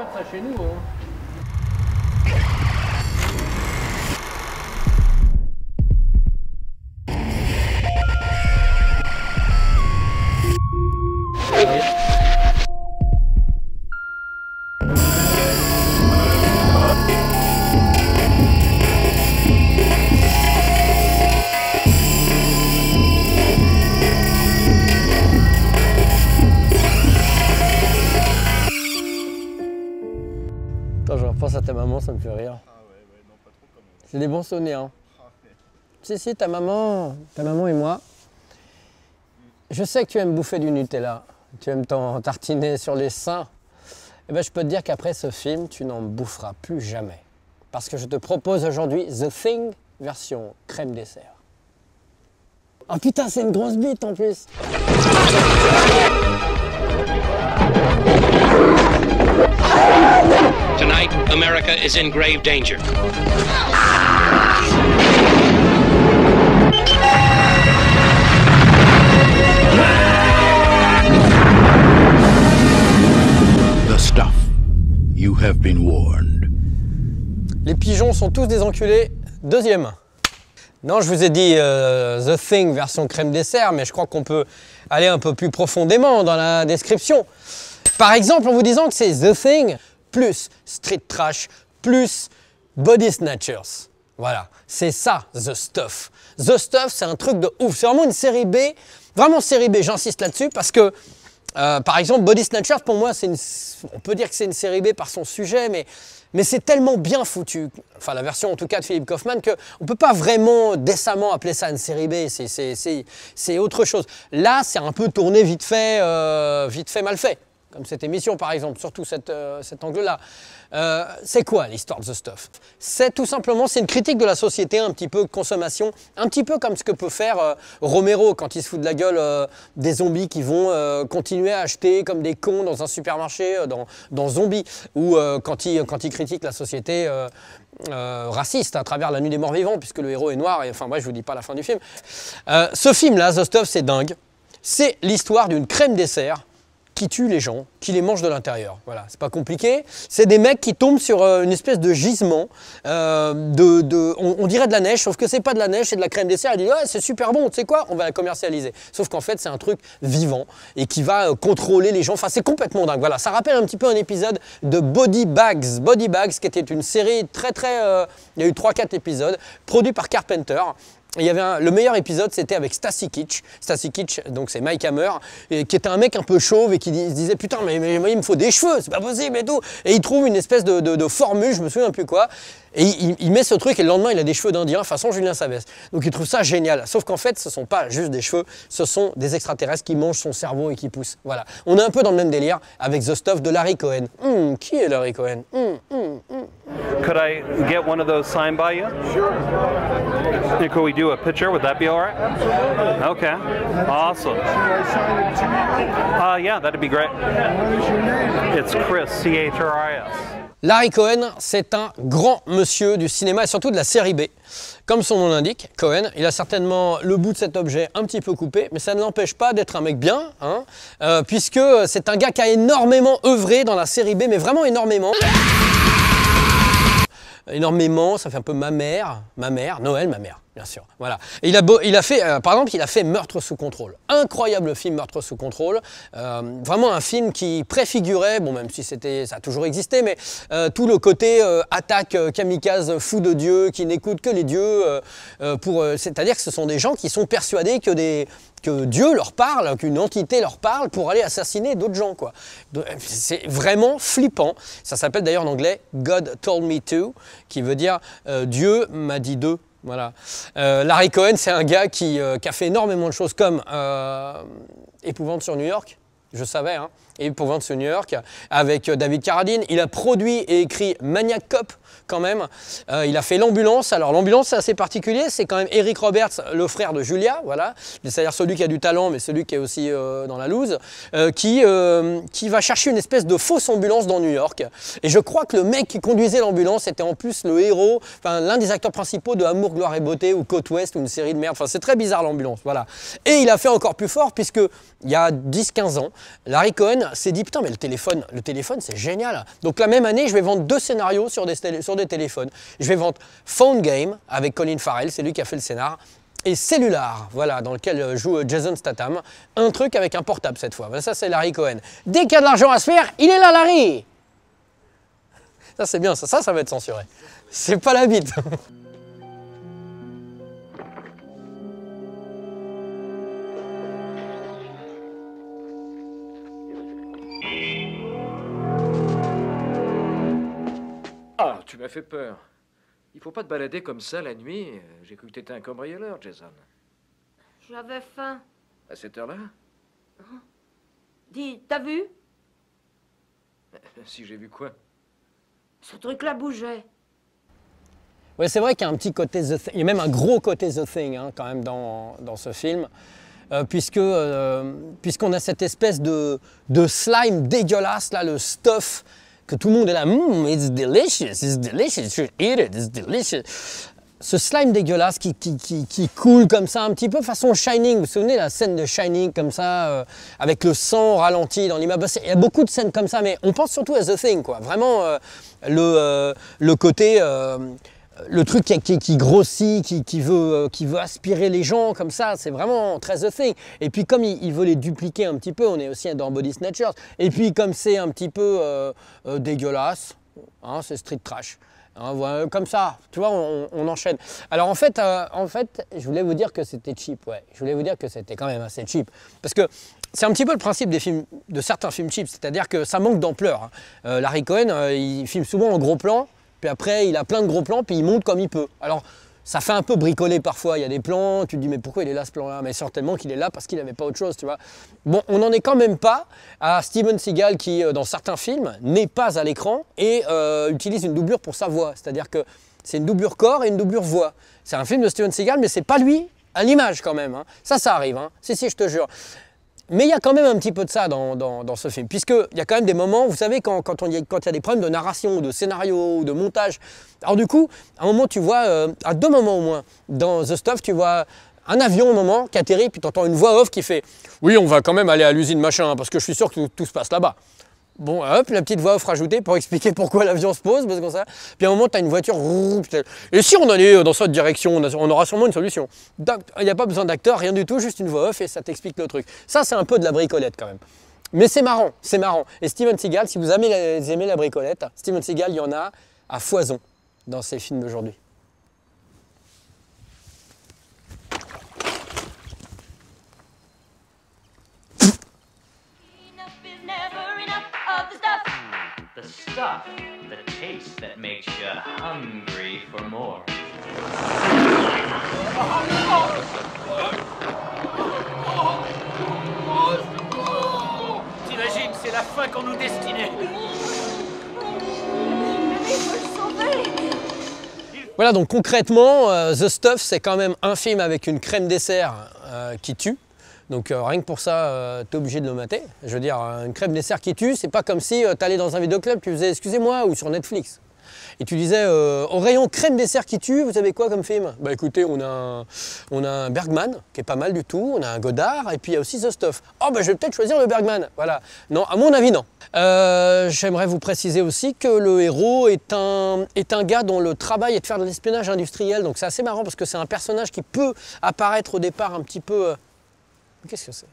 pas de ça chez nous. Hein. Quand je repense à ta maman, ça me fait rire. Ah ouais, non, pas trop quand même. C'est des bons souvenirs. Hein. Ah, ouais. Si, ta maman et moi. Je sais que tu aimes bouffer du Nutella. Tu aimes t'en tartiner sur les seins. Eh ben, je peux te dire qu'après ce film, tu n'en boufferas plus jamais. Parce que je te propose aujourd'hui The Thing version crème dessert. Oh putain, c'est une grosse bite en plus. Tonight, America is in grave danger. The stuff. You have been warned. Les pigeons sont tous des enculés. Deuxième. Non, je vous ai dit The Thing version crème dessert, mais je crois qu'on peut aller un peu plus profondément dans la description. Par exemple, en vous disant que c'est The Thing plus Street Trash plus Body Snatchers. Voilà, c'est ça The Stuff. The Stuff, c'est un truc de ouf. C'est vraiment une série B, vraiment série B, j'insiste là-dessus, parce que, par exemple, Body Snatchers, pour moi, on peut dire que c'est une série B par son sujet, mais c'est tellement bien foutu, enfin la version en tout cas de Philip Kaufman, qu'on ne peut pas vraiment décemment appeler ça une série B, c'est autre chose. Là, c'est un peu tourné vite fait mal fait. Comme cette émission par exemple, surtout cet angle-là. C'est quoi l'histoire de The Stuff? C'est tout simplement, c'est une critique de la société, un petit peu consommation, un petit peu comme ce que peut faire Romero quand il se fout de la gueule des zombies qui vont continuer à acheter comme des cons dans un supermarché dans Zombie, ou quand il critique la société raciste à travers La Nuit des Morts Vivants, puisque le héros est noir, et enfin bref, je vous dis pas la fin du film. Ce film-là, The Stuff, c'est dingue. C'est l'histoire d'une crème dessert qui tue les gens, qui les mange de l'intérieur. Voilà, c'est pas compliqué. C'est des mecs qui tombent sur une espèce de gisement, on dirait de la neige, sauf que c'est pas de la neige, c'est de la crème dessert. Ils disent ouais, c'est super bon, tu sais quoi, on va la commercialiser. Sauf qu'en fait, c'est un truc vivant et qui va contrôler les gens. Enfin, c'est complètement dingue. Voilà, ça rappelle un petit peu un épisode de Body Bags. Body Bags, qui était une série très il y a eu 3-4 épisodes, produit par Carpenter. Il y avait le meilleur épisode, c'était avec Stacy Keach. Stacy Keach, donc c'est Mike Hammer, qui était un mec un peu chauve et qui se disait putain mais il me faut des cheveux, c'est pas possible et tout. Et il trouve une espèce de formule, je me souviens plus quoi. Et il met ce truc et le lendemain il a des cheveux d'Indien façon Julien Savès. Donc il trouve ça génial. Sauf qu'en fait ce sont pas juste des cheveux, ce sont des extraterrestres qui mangent son cerveau et qui poussent. Voilà. On est un peu dans le même délire avec The Stuff de Larry Cohen. Qui est Larry Cohen? Could I get one of those signed by you? Sure. And could we do a picture? Would that be all right? Absolutely. Okay. Awesome. Yeah, that'd be great. What is your name? It's Chris, C-H-R-I-S. Larry Cohen, c'est un grand monsieur du cinéma et surtout de la série B. Comme son nom l'indique, Cohen, il a certainement le bout de cet objet un petit peu coupé, mais ça ne l'empêche pas d'être un mec bien, hein, puisque c'est un gars qui a énormément œuvré dans la série B, mais vraiment énormément. Énormément, ça fait un peu ma mère, Noël, ma mère, bien sûr. Voilà. Et il a fait, par exemple, il a fait Meurtre sous contrôle. Incroyable film, Meurtre sous contrôle. Vraiment un film qui préfigurait, bon, même si ça a toujours existé, mais tout le côté attaque kamikaze fou de Dieu, qui n'écoute que les dieux. C'est-à-dire que ce sont des gens qui sont persuadés que Dieu leur parle, qu'une entité leur parle pour aller assassiner d'autres gens, quoi. C'est vraiment flippant. Ça s'appelle d'ailleurs en anglais God Told Me To, qui veut dire Dieu m'a dit d'eux. Voilà. Larry Cohen, c'est un gars qui a fait énormément de choses comme Épouvante sur New York, je savais, hein, Épouvante sur New York, avec David Carradine. Il a produit et écrit Maniac Cop, quand même. Il a fait L'Ambulance. Alors l'Ambulance, c'est assez particulier, c'est quand même Eric Roberts, le frère de Julia, voilà, c'est-à-dire celui qui a du talent, mais celui qui est aussi dans la loose, qui va chercher une espèce de fausse ambulance dans New York. Et je crois que le mec qui conduisait l'ambulance était en plus le héros, enfin l'un des acteurs principaux de Amour, Gloire et Beauté ou Côte Ouest ou une série de merde. Enfin, c'est très bizarre l'Ambulance, voilà. Et il a fait encore plus fort puisque il y a 10-15 ans, Larry Cohen Cohen s'est dit, putain, mais le téléphone c'est génial. Donc la même année, je vais vendre 2 scénarios sur des téléphones. Je vais vendre Phone Game avec Colin Farrell, c'est lui qui a fait le scénar, et Cellular, voilà, dans lequel joue Jason Statham. Un truc avec un portable cette fois. Voilà, ça, c'est Larry Cohen. Dès qu'il y a de l'argent à se faire, il est là, Larry. Ça, c'est bien, ça va être censuré. C'est pas la bite. Ah, tu m'as fait peur. Il faut pas te balader comme ça la nuit. J'ai cru que t'étais un cambrioleur, Jason. J'avais faim. À cette heure-là? Dis, t'as vu? Si j'ai vu quoi? Ce truc-là bougeait. Ouais, c'est vrai qu'il y a un petit côté The Thing, il y a même un gros côté The Thing hein, quand même dans ce film, puisqu'on a cette espèce de slime dégueulasse, là, le stuff, que tout le monde est là, it's delicious, you should eat it, it's delicious. Ce slime dégueulasse qui coule comme ça, un petit peu façon Shining. Vous vous souvenez la scène de Shining comme ça, avec le sang ralenti dans l'immeuble. Il y a beaucoup de scènes comme ça, mais on pense surtout à The Thing, quoi. Vraiment le côté, le truc qui grossit, qui veut aspirer les gens comme ça. C'est vraiment très The Thing. Et puis comme il veut les dupliquer un petit peu, on est aussi dans Body Snatchers. Et puis comme c'est un petit peu dégueulasse, hein, c'est street trash. Hein, voilà, comme ça, tu vois, on enchaîne. Alors en fait, je voulais vous dire que c'était cheap, ouais. Je voulais vous dire que c'était quand même assez cheap. Parce que c'est un petit peu le principe de certains films cheap, c'est-à-dire que ça manque d'ampleur. Hein. Larry Cohen, il filme souvent en gros plan, puis après il a plein de gros plans, puis il monte comme il peut. Alors ça fait un peu bricoler parfois, il y a des plans, tu te dis mais pourquoi il est là ce plan-là? Mais certainement qu'il est là parce qu'il n'avait pas autre chose, tu vois. Bon, on n'en est quand même pas à Steven Seagal qui, dans certains films, n'est pas à l'écran et utilise une doublure pour sa voix. C'est-à-dire que c'est une doublure corps et une doublure voix. C'est un film de Steven Seagal, mais c'est pas lui à l'image quand même. Hein. Ça arrive, hein. Si, je te jure. Mais il y a quand même un petit peu de ça dans ce film, puisqu'il y a quand même des moments, vous savez, quand il y a des problèmes de narration, de scénario, de montage. Alors du coup, à un moment, tu vois, à 2 moments au moins, dans The Stuff, tu vois un avion au moment qui atterrit, puis tu entends une voix off qui fait « Oui, on va quand même aller à l'usine machin, parce que je suis sûr que tout se passe là-bas. » Bon, hop, la petite voix off rajoutée pour expliquer pourquoi l'avion se pose, parce que ça. Puis à un moment, tu as une voiture. Et si on allait dans cette direction, on aura sûrement une solution. Il n'y a pas besoin d'acteur, rien du tout, juste une voix off et ça t'explique le truc. Ça, c'est un peu de la bricolette quand même. Mais c'est marrant, c'est marrant. Et Steven Seagal, si vous aimez la bricolette, Steven Seagal, il y en a à foison dans ses films d'aujourd'hui. The stuff, the taste that makes you hungry for more. T'imagines, c'est la fin qu'on nous destinait. Voilà, donc concrètement, The Stuff, c'est quand même un film avec une crème dessert qui tue. Donc rien que pour ça, t'es obligé de le mater. Je veux dire, une crème dessert qui tue, c'est pas comme si t'allais dans un vidéoclub, tu faisais excusez-moi ou sur Netflix. Et tu disais au rayon crème dessert qui tue, vous avez quoi comme film? Bah écoutez, on a un Bergman qui est pas mal du tout, on a un Godard et puis il y a aussi The Stuff. Oh bah je vais peut-être choisir le Bergman. Voilà. Non, à mon avis non. J'aimerais vous préciser aussi que le héros est un gars dont le travail est de faire de l'espionnage industriel. Donc c'est assez marrant parce que c'est un personnage qui peut apparaître au départ un petit peu. Qu'est-ce que c'est?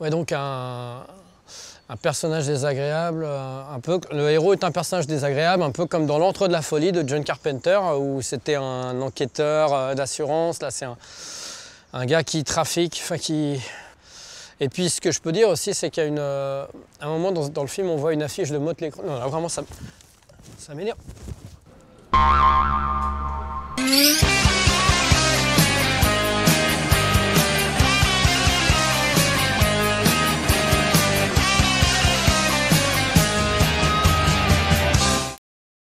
Ouais, donc un personnage désagréable, un peu. Le héros est un personnage désagréable, un peu comme dans L'Antre de la folie de John Carpenter, où c'était un enquêteur d'assurance. Là, c'est un gars qui trafique, enfin qui. Et puis, ce que je peux dire aussi, c'est qu'il y a un moment dans le film, on voit une affiche de Motley Crue. Non, là, vraiment, ça m'énerve.